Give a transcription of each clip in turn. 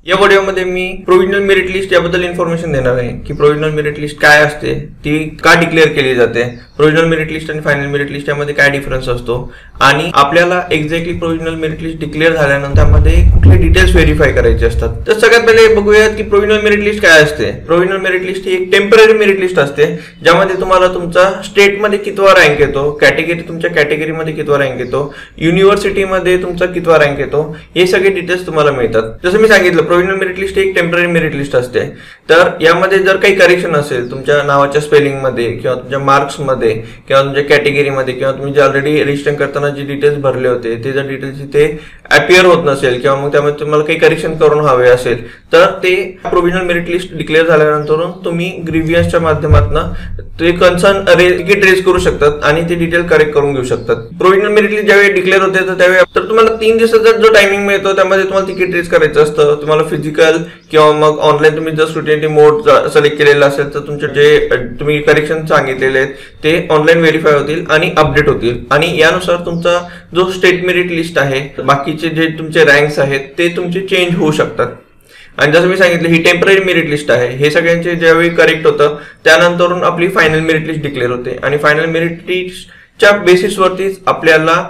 या व्हिडिओमध्ये मी provisional merit list याबद्दल इन्फॉर्मेशन देणार आहे की प्रोव्हिजनल मेरिट लिस्ट काय असते, ती का डिक्लेअर केली जाते, प्रोव्हिजनल मेरिट लिस्ट आणि फायनल मेरिट लिस्ट यामध्ये काय डिफरन्स असतो आणि आपल्याला exactly provisional merit list declare झाल्यानंतर त्यामध्ये कुठले डिटेल्स व्हेरीफाय करायचे असतात. तर सगळ्यात पहिले बघूयात की प्रोव्हिजनल मेरिट लिस्ट काय असते. प्रोव्हिजनल मेरिट लिस्ट ही एक टेम्पररी मेरिट लिस्ट असते ज्यामध्ये तुम्हाला तुमचा स्टेटमध्ये कितवा रँक येतो, कॅटेगरी तुमच्या कॅटेगरीमध्ये कितवा रँक येतो, युनिव्हर्सिटीमध्ये तुमचा कितवा रँक येतो, हे सगळे डिटेल्स तुम्हाला मिळतात. जसं मी सांगितलं प्रोव्हिजनल मेरिट लिस्ट एक टेम्पररी मेरिट लिस्ट असते. तर यामध्ये जर काही करेक्शन असेल तुमच्या नावाच्या स्पेलिंग मध्ये किंवा तुमच्या मार्क्स मध्ये किंवा तुमच्या कॅटेगरीमध्ये किंवा तुम्ही जे ऑलरेडी रजिस्टर करताना जे डिटेल्स भरले होते ते जर डिटेल्स इथे अपियर होत नसेल किंवा मग त्यामध्ये तुम्हाला काही करेक्शन करून हवे असेल तर ते प्रोव्हिजनल मेरिट लिस्ट डिक्लेअर झाल्यानंतर तुम्ही ग्रीव्हियन्सच्या माध्यमातून ते कन्सर्न तिकीट रेज करू शकतात आणि ते डिटेल करेक्ट करून घेऊ शकतात. प्रोव्हिजनल मेरिट लिस्ट ज्यावेळी डिक्लेअर होते तर त्यावेळी तर तुम्हाला 3 दिवसाचा जो टायमिंग मिळतो त्यामध्ये तुम्हाला तिकीट रेज करायचं असतं. तुम्हाला फिजिकल किंवा मग ऑनलाईन तुम्ही जर स्क्रुटिनी मोड सिलेक्ट केलेला असेल तर तुमचे जे तुम्ही करेक्शन सांगितलेले आहेत ते ऑनलाईन व्हेरीफाय होतील आणि अपडेट होतील आणि यानुसार तुमचा जो स्टेट मेरिट लिस्ट आहे बाकीचे जे तुमचे रँक्स आहेत ते तुमचे चेंज होऊ शकतात. आणि जसं मी सांगितलं ही टेम्पररी मेरिट लिस्ट आहे. हे सगळ्यांचे ज्यावेळी करेक्ट होतं त्यानंतर आपली फायनल मेरिट लिस्ट डिक्लेअर होते आणि फायनल मेरिट लिस्टच्या बेसिसवरतीच आपल्याला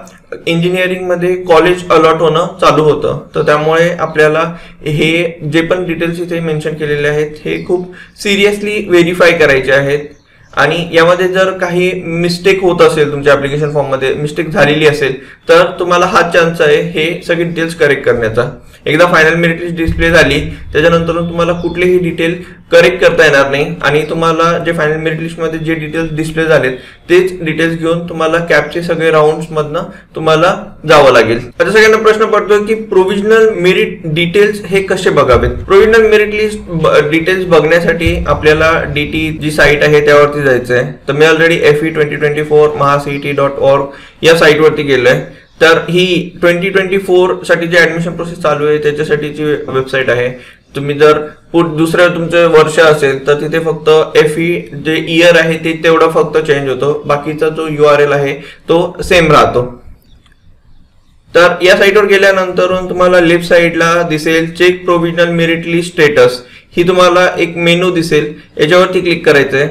इंजिनिअरिंग मध्ये कॉलेज अलॉट होणं चालू होतं. तर त्यामुळे आपल्याला हे जे पण डिटेल्स इथे मेन्शन केलेले आहेत हे खूप सिरियसली व्हेरीफाय करायचे आहेत आणि यामध्ये जर काही मिस्टेक होत असेल तुमच्या ऍप्लिकेशन फॉर्म मध्ये मिस्टेक झालेली असेल तर तुम्हाला हा चान्स आहे हे सगळे डिटेल्स करेक्ट करण्याचा. एकदा फायनल मेरिट लिस्ट डिस्प्ले झाली त्याच्यानंतर तुम्हाला कुठलेही डिटेल करेक्ट करता येणार नाही आणि तुम्हाला जे फायनल मेरिट लिस्ट मध्ये जे डिटेल्स डिस्प्ले झालेत तेच डिटेल्स घेऊन तुम्हाला कॅपचे सगळे राऊंड्स मधनं तुम्हाला जावं लागेल. आता सगळ्यांना प्रश्न पडतोय की प्रोव्हिजनल मेरिट डिटेल्स हे कसे बघावेत. प्रोव्हिजनल मेरिट लिस्ट डिटेल्स बघण्यासाठी आपल्याला डीटी जी साईट आहे त्यावरती जायचंय. तर मी ऑलरेडी FE2024 mahacet.org या साईटवरती गेलोय. तर ही 2024 साठी जे ऍडमिशन प्रोसेस चालू आहे त्याच्यासाठीची वेबसाईट आहे. तुम्ही जर दुसऱ्या तुमचं वर्ष असेल तर तिथे फक्त FE जे इयर आहे ते तेवढं फक्त चेंज होतो, बाकीचा जो URL आहे तो सेम राहतो. तर या साईटवर गेल्यानंतर तुम्हाला लेफ्ट साईडला दिसेल check provisional merit list status, ही तुम्हाला एक मेनू दिसेल. याच्यावरती क्लिक करायचंय.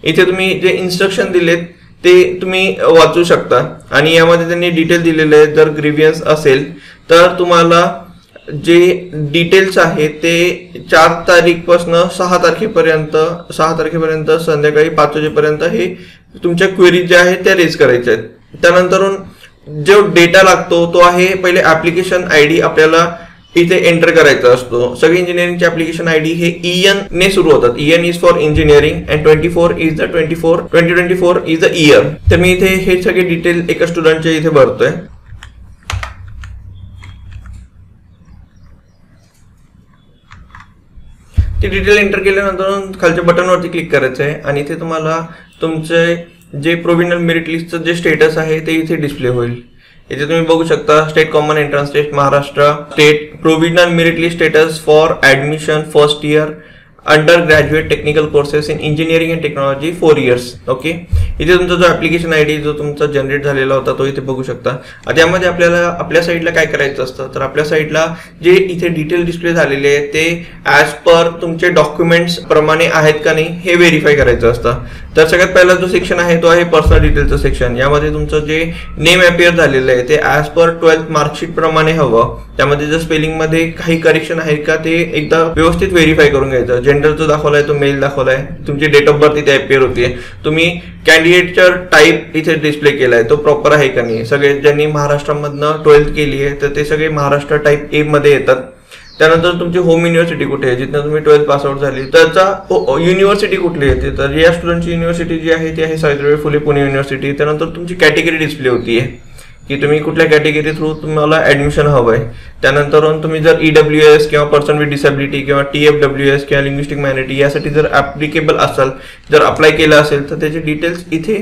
इथे तुम्ही जे इन्स्ट्रक्शन दिलेत ते तुम्ही वाचू शकता आणि यामध्ये त्यांनी डिटेल दिलेले आहेत. जर ग्रीव्हियन्स असेल तर तुम्हाला जे डिटेल्स आहेत ते 4 तारीखपासून 6 तारखेपर्यंत संध्याकाळी 5 वाजेपर्यंत हे तुमच्या क्वेरी ज्या आहेत त्या रेज करायच्या आहेत. त्यानंतर जो डेटा लागतो तो आहे पहिले ऍप्लिकेशन ID आपल्याला इथे एंटर करायचा असतो. सगळे इंजिनिअरिंगचे ऍप्लिकेशन ID हे EN ने सुरू होतात. EN is for engineering and 2024 is the year. तर मी इथे हे सगळे डिटेल एका स्टुडंटचे इथे भरतोय. ती डिटेल एंटर केल्यानंतर खालच्या बटनवरती क्लिक करायचं आहे आणि इथे तुम्हाला तुमचे जे प्रोव्हिजनल मेरिट लिस्टचं जे स्टेटस आहे ते इथे डिस्प्ले होईल. इथे तुम्ही बघू शकता state common entrance test Maharashtra, state provisional merit list status for admission first year under graduate technical courses in engineering and technology 4 years. Okay, इथे तुमचा जो ऍप्लिकेशन ID जो तुमचा जनरेट झालेला होता तो इथे बघू शकता. आता यामध्ये आपल्याला आपल्या साईडला काय करायचं असतं तर आपल्या साईडला जे इथे डिटेल डिस्प्ले झालेले आहे ते ऍज पर तुमचे डॉक्युमेंट्स प्रमाणे आहेत का नाही हे व्हेरीफाय करायचं असतं. तर सगळ्यात पहिला जो सेक्शन आहे तो आहे पर्सनल डिटेलचं सेक्शन. यामध्ये तुमचं जे नेम अपियर झालेलं आहे ते ऍज पर 12th मार्कशीट प्रमाणे हवं. त्यामध्ये जर स्पेलिंग मध्ये काही करेक्शन आहे का ते एकदा व्यवस्थित व्हेरीफाय करून घ्यायचं. जेंडर जो दाखवलाय तो मेल दाखवलाय, तुमची डेट ऑफ बर्थ इथे अपियर होतीये, तुम्ही कॅन्डिडेटचा टाईप इथे डिस्प्ले केलाय तो प्रॉपर आहे का नाही. सगळे ज्यांनी महाराष्ट्रामधनं 12th केली आहे तर ते सगळे महाराष्ट्र टाईप A मध्ये येतात. त्यानंतर तुमची होम युनिव्हर्सिटी कुठे आहे, जिथं तुम्ही 12th पासआउट झाली त्याचा युनिव्हर्सिटी कुठली येते. तर या स्टुडंटची युनिव्हर्सिटी जी आहे ती आहे सावित्रीबाई फुले पुणे युनिव्हर्सिटी. त्यानंतर तुमची कॅटेगरी डिस्प्ले होतीये की तुम्ही कुठल्या कॅटेगरी थ्रू तुम्हाला ऍडमिशन हवंय. त्यानंतर तुम्ही जर EWS किंवा पर्सन विथ डिसेबिलिटी किंवा TFWS किंवा लिंग्विस्टिक मायनॉरिटी यासाठी जर ऍप्लिकेबल असाल, जर अप्लाय केलं असेल तर त्याचे डिटेल्स इथे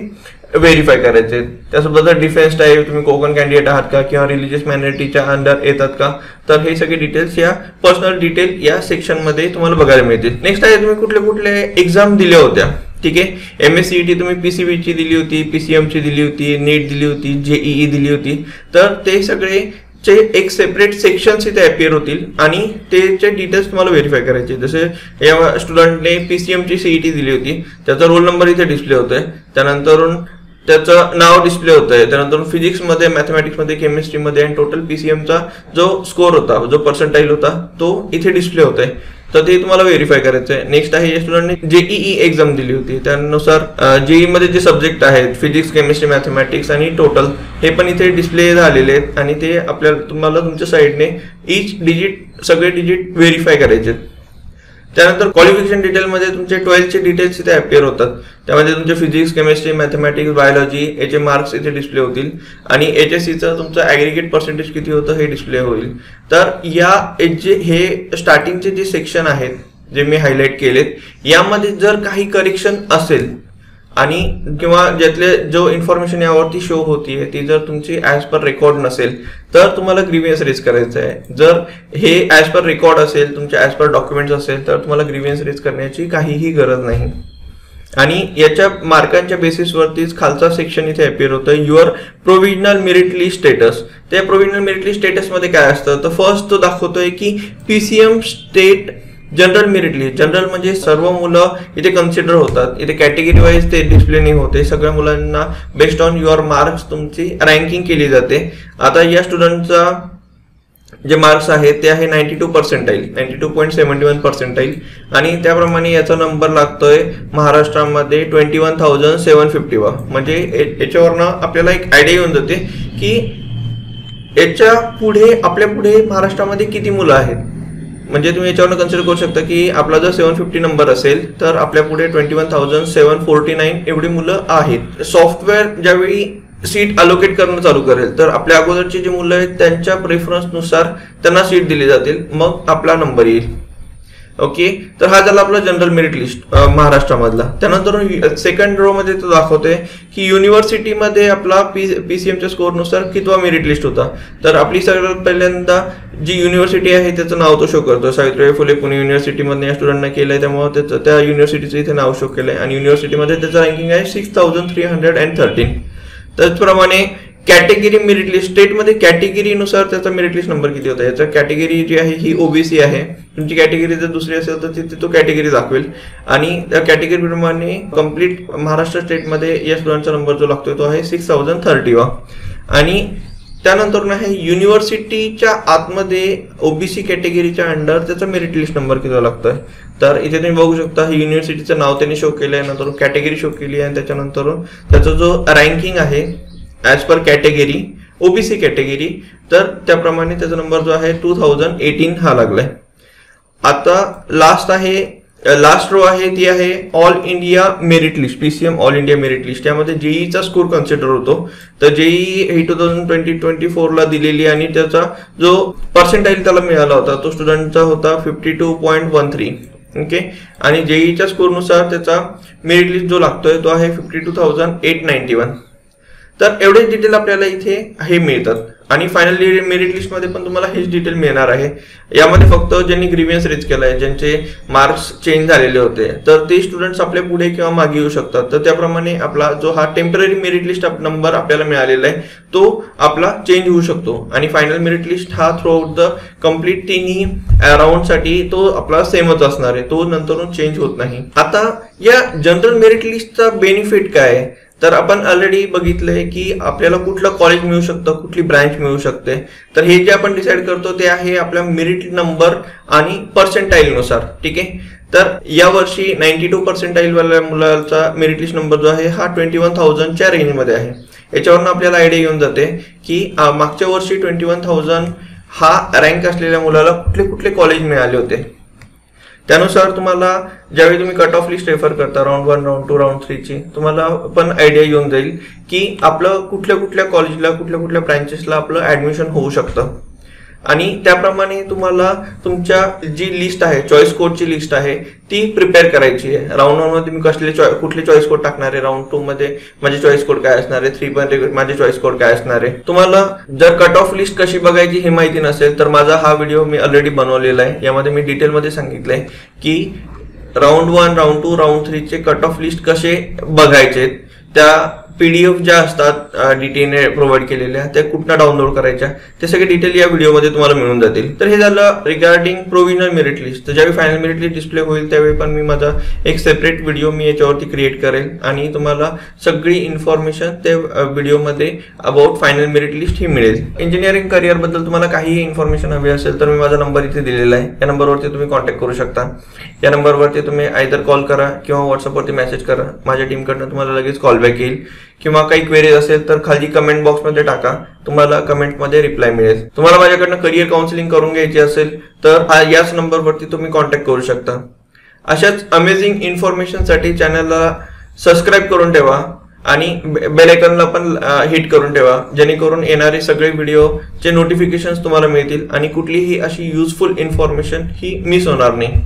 व्हेरीफाय करायचे. त्यासोबत जर डिफेन्स टाईप तुम्ही कोकण कॅन्डिडेट आहात का किंवा रिलिजियस मायनॉरिटीच्या अंडर येतात का तर हे सगळे डिटेल्स या पर्सनल डिटेल या सेक्शन मध्ये तुम्हाला बघायला मिळतील. नेक्स्ट आहे तुम्ही कुठले कुठले एक्झाम दिल्या होत्या. ठीक आहे, MSCET तुम्ही PCB ची दिली होती, PCM ची दिली होती, नीट दिली होती, JEE दिली होती. तर ते सगळे चे एक सेपरेट सेक्शन्स इथे अपिअर होतील आणि त्याचे डिटेल्स तुम्हाला व्हेरीफाय करायचे. जसे या स्टुडंटने PCMची CET दिली होती, त्याचा रोल नंबर इथे डिस्प्ले होतोय, त्यानंतर त्याचं नाव डिस्प्ले होतंय, त्यानंतर फिजिक्समध्ये, मॅथमॅटिक्समध्ये, केमिस्ट्रीमध्ये आणि टोटल PCMचा जो स्कोर होता, जो पर्सेंटाईल होता तो इथे डिस्प्ले होतोय. तर ते तुम्हाला व्हेरीफाय करायचं आहे. नेक्स्ट आहे, या स्टुडंटने JEE एक्झाम दिली होती, त्यानुसार JEE मध्ये जे सब्जेक्ट आहेत फिजिक्स, केमिस्ट्री, मॅथमॅटिक्स आणि टोटल हे पण इथे डिस्प्ले झालेले आहेत आणि ते तुम्हाला तुमच्या साईडने ईच डिजिट, सगळे डिजिट व्हेरीफाय करायचे. त्यानंतर क्वालिफिकेशन डिटेलमध्ये तुमचे 12चे डिटेल्स इथे अपिअर होतात. त्यामध्ये तुमचे फिजिक्स, केमिस्ट्री, मॅथमॅटिक्स, बायोलॉजी याचे मार्क्स इथे डिस्प्ले होतील आणि HSCचं तुमचं ॲग्रिगेट पर्सेंटेज किती होतं हे डिस्प्ले होईल. तर हे स्टार्टिंगचे जे सेक्शन आहेत जे मी हायलाईट केलेत, यामध्ये जर काही करेक्शन असेल आणि किंवा ज्यातले जो इन्फॉर्मेशन यावरती शो होतीये ती जर तुमची ॲज पर रेकॉर्ड नसेल तर तुम्हाला ग्रीव्हियन्स रेज करायचं आहे. जर हे ॲज पर रेकॉर्ड असेल, तुमचे ॲज पर डॉक्युमेंट्स असेल तर तुम्हाला ग्रीव्हियन्स रेज करण्याची काहीही गरज नाही. आणि याच्या मार्कांच्या बेसिसवरतीच खालचा सेक्शन इथे अपिअर होतं, your provisional merit list status. त्या प्रोव्हिजनल मेरिट लिस्ट स्टेटसमध्ये काय असतं, तर फर्स्ट तो दाखवतोय की PCM state general merit list. General म्हणजे सर्व मुलं इथे कन्सिडर होतात, इथे कॅटेगरी वाईज ते डिस्प्ले नाही होते. सगळ्या मुलांना बेस्ड ऑन युअर मार्क्स तुमची रँकिंग केली जाते. आता या स्टुडंटचा जे मार्क्स आहेत ते आहे 92 पर्सेंटाईल, 92.71 पर्सेंटाईल आणि त्याप्रमाणे याचा नंबर लागतोय महाराष्ट्रामध्ये 21,750. म्हणजे याच्यावरनं आपल्याला एक आयडिया येऊन जाते की याच्या पुढे आपल्या पुढे महाराष्ट्रामध्ये किती मुलं आहेत. म्हणजे तुम्ही याच्यावरून कन्सिडर करू शकता की आपला जर 750 नंबर असेल तर आपल्या पुढे 21,749 एवढी मुलं आहेत. सॉफ्टवेअर ज्यावेळी सीट अलोकेट करणं चालू करेल तर आपल्या अगोदरची जी मुलं आहेत त्यांच्या प्रेफरन्सनुसार त्यांना सीट दिली जातील, मग आपला नंबर येईल. ओके, तर हा झाला आपला जनरल मेरिट लिस्ट महाराष्ट्रामधला. त्यानंतर सेकंड रो मध्ये तो दाखवतोय की युनिव्हर्सिटीमध्ये आपला PCMच्या स्कोअरनुसार कितवा मेरिट लिस्ट होता. तर आपली सगळ्यात पहिल्यांदा जी युनिव्हर्सिटी आहे त्याचं नाव तो शो करतो. सावित्रीबाई फुले पुणे युनिव्हर्सिटीमध्ये या स्टुडंटना केलंय, त्यामुळे त्या युनिव्हर्सिटीचं इथे नाव शो केलंय आणि युनिव्हर्सिटीमध्ये त्याचं रँकिंग आहे 6313. त्याचप्रमाणे कॅटेगरी मेरिट लिस्ट, स्टेटमध्ये कॅटेगरीनुसार त्याचा मेरिट लिस्ट नंबर किती होता. याचा कॅटेगरी जी आहे ही OBC आहे. तुमची कॅटेगरी जर दुसरी असेल तर तिथे तो कॅटेगरी दाखवेल आणि त्या कॅटेगरीप्रमाणे कम्प्लीट महाराष्ट्र स्टेटमध्ये या स्टुडंटचा नंबर जो लागतोय तो आहे 6030. आणि त्यानंतर आहे युनिव्हर्सिटीच्या आतमध्ये OBC कॅटेगरीच्या अंडर त्याचा मेरिट लिस्ट नंबर किती लागतोय. तर इथे तुम्ही बघू शकता ही युनिव्हर्सिटीचं नाव त्यांनी शो केलंय, नंतर कॅटेगरी शो केली आहे, त्याच्यानंतर त्याचा जो रँकिंग आहे as per category OBC category तर त्याप्रमाणे त्याचा नंबर जो आहे 2018 हा लागलाय. आता लास्ट रो आहे ती आहे all India merit list, PCM all India merit list. यामध्ये JEEचा स्कोर कन्सिडर होतो. तर JEE ही 2020-24ला दिलेली आणि त्याचा जो पर्सेंटाईल त्याला मिळाला होता तो स्टुडंटचा होता 52.13. ओके, आणि JEEच्या स्कोरनुसार त्याचा मेरिट लिस्ट जो लागतोय तो आहे 52,891. तर एवढेच डिटेल आपल्याला इथे हे मिळतात आणि फायनल मेरिट लिस्टमध्ये पण तुम्हाला हेच डिटेल मिळणार आहे. यामध्ये फक्त ज्यांनी ग्रीव्हियन्स रेज केलाय, ज्यांचे मार्क्स चेंज झालेले होते तर ते स्टुडंट्स आपल्या पुढे किंवा मागे येऊ शकतात. तर त्याप्रमाणे आपला जो हा टेम्पररी मेरिट लिस्ट नंबर आपल्याला मिळालेला आहे तो आपला चेंज होऊ शकतो आणि फायनल मेरिट लिस्ट हा थ्रू आउट द कम्प्लीट तिन्ही राऊंडसाठी तो आपला सेमच असणार आहे, तो नंतर चेंज होत नाही. आता या जनरल मेरिट लिस्टचा बेनिफिट काय आहे, तर आपण ऑलरेडी बघितलंय की आपल्याला कुठलं कॉलेज मिळू शकतं, कुठली ब्रँच मिळू शकते. तर हे जे आपण डिसाईड करतो ते आहे आपल्या मेरिट नंबर आणि पर्सेंटाईल नुसार. ठीक आहे, तर यावर्षी 92 पर्सेंटाईल वाल्या मुलाचा मेरिट लिस्ट नंबर जो आहे हा 21,000च्या रेंजमध्ये आहे. याच्यावरून आपल्याला आयडिया येऊन जाते की मागच्या वर्षी 21,000 हा रँक असलेल्या मुलाला कुठले कुठले कॉलेज मिळाले होते. त्यानुसार तुम्हाला ज्यावेळी तुम्ही कट ऑफ लिस्ट रेफर करता राऊंड 1, राऊंड 2, राऊंड 3ची, तुम्हाला पण आयडिया येऊन जाईल की आपलं कुठल्या कुठल्या कॉलेजला, कुठल्या कुठल्या ब्रँचेसला आपलं ऍडमिशन होऊ शकतं. आणि त्याप्रमाणे तुम्हाला तुमच्या जी लिस्ट आहे, चॉईस कोडची लिस्ट आहे ती प्रिपेअर करायची आहे. राऊंड 1 मध्ये तुम्ही कुठले चॉईस कोड टाकणार आहे, राऊंड 2 मध्ये माझे चॉईस कोड काय असणार आहे, 3 मध्ये माझे चॉईस कोड काय असणार आहे. तुम्हाला जर कट ऑफ लिस्ट कशी बघायची हे माहिती नसेल तर माझा हा व्हिडिओ मी ऑलरेडी बनवलेला आहे. यामध्ये मी डिटेलमध्ये सांगितलंय की राऊंड 1, राऊंड 2, राऊंड 3चे कट ऑफ लिस्ट कसे बघायचे. त्या PDF ज्या असतात DTने प्रोव्हाइड केलेल्या त्या कुठनं डाउनलोड करायच्या ते सगळे डिटेल या व्हिडिओमध्ये तुम्हाला मिळून जातील. तर हे झालं रिगार्डिंग प्रोव्हिजनल मेरिट लिस्ट. तर ज्यावेळी फायनल मेरिट लिस्ट डिस्प्ले होईल त्यावेळी पण मी माझा एक सेपरेट व्हिडिओ मी याच्यावरती क्रिएट करेल आणि तुम्हाला सगळी इन्फॉर्मेशन त्या व्हिडिओमध्ये अबाउट फायनल मेरिट लिस्ट ही मिळेल. इंजिनिअरिंग करिअर बद्दल तुम्हाला काहीही इन्फॉर्मेशन हवी असेल तर मी माझा नंबर इथे दिलेला आहे. या नंबरवरती तुम्ही कॉन्टॅक्ट करू शकता. या नंबरवरती तुम्ही आयदर कॉल करा किंवा व्हॉट्सअपवरती मेसेज करा. माझ्या टीमकडनं तुम्हाला लगेच कॉलबॅक येईल. किंवा काही क्वेरीज असेल तर खाली कमेंट बॉक्समध्ये टाका, तुम्हाला कमेंटमध्ये रिप्लाय मिळेल. तुम्हाला माझ्याकडनं करिअर काउन्सिलिंग करून घ्यायची असेल तर याच नंबरवरती तुम्ही कॉन्टॅक्ट करू शकता. अशाच अमेझिंग इन्फॉर्मेशनसाठी चॅनलला सबस्क्राईब करून ठेवा आणि बेल आयकॉनला पण हिट करून ठेवा, जेणेकरून येणारे सगळे व्हिडिओचे नोटिफिकेशन्स तुम्हाला मिळतील आणि कुठलीही अशी युजफुल इन्फॉर्मेशन ही मिस होणार नाही.